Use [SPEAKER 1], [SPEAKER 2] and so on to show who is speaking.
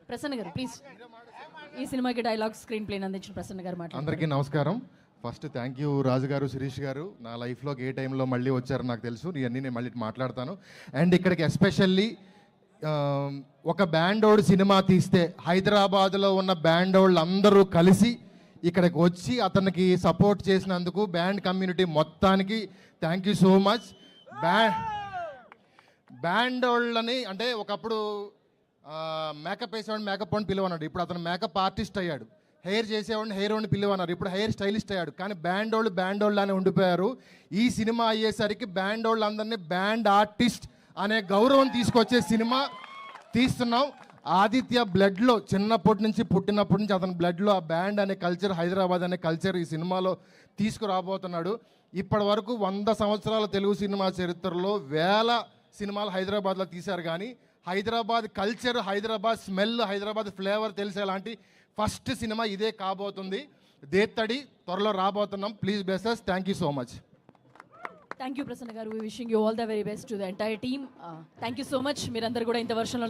[SPEAKER 1] ప్రసన్న గారు ప్లీజ్, ఈ సినిమాకి డైలాగ్ స్క్రీన్ ప్లే అందించిన ప్రసన్న గారు మాట్లాడారు.
[SPEAKER 2] అందరికీ నమస్కారం. ఫస్ట్ థ్యాంక్ యూ రాజు గారు, శిరీష్ గారు. నా లైఫ్లోకి ఏ టైంలో మళ్ళీ వచ్చారో నాకు తెలుసు, ఇవన్నీ నేను మళ్ళీ మాట్లాడతాను. అండ్ ఇక్కడికి ఎస్పెషల్లీ ఒక బ్యాండోడ్ సినిమా తీస్తే హైదరాబాద్లో ఉన్న బ్యాండోళ్ళు అందరూ కలిసి ఇక్కడికి వచ్చి అతనికి సపోర్ట్ చేసినందుకు బ్యాండ్ కమ్యూనిటీ మొత్తానికి థ్యాంక్ యూ సో మచ్. బ్యాండోళ్ళని అంటే ఒకప్పుడు మేకప్ వేసేవాడిని మేకప్ అని పిలువన్నాడు, ఇప్పుడు అతను మేకప్ ఆర్టిస్ట్ అయ్యాడు. హెయిర్ చేసేవాడిని హెయిర్ వాడిని పిలువన్నారు, ఇప్పుడు హెయిర్ స్టైలిస్ట్ అయ్యాడు. కానీ బ్యాండోళ్ళు అని ఉండిపోయారు. ఈ సినిమా అయ్యేసరికి బ్యాండోళ్ళు అందరినీ బ్యాండ్ ఆర్టిస్ట్ అనే గౌరవం తీసుకొచ్చే సినిమా తీస్తున్నాం. ఆదిత్య బ్లడ్లో చిన్నప్పటి నుంచి పుట్టినప్పటి నుంచి అతని బ్లడ్లో ఆ బ్యాండ్ అనే కల్చర్, హైదరాబాద్ అనే కల్చర్ ఈ సినిమాలో తీసుకురాబోతున్నాడు. ఇప్పటి వరకు 100 సంవత్సరాల తెలుగు సినిమా చరిత్రలో వేల సినిమాలు హైదరాబాద్లో తీశారు, కానీ Hyderabad culture, Hyderabad smell, Hyderabad flavour తెలిసేలాంటి ఫస్ట్ సినిమా ఇదే కాబోతుంది. దేత్తడి త్వరలో రాబోతున్నాం. Please bless us. Thank you so much.
[SPEAKER 1] Thank you Prasanna garu. Wishing you all the very best to the entire team. Thank you so much. మీరందరూ కూడా ఇంత వర్షంలో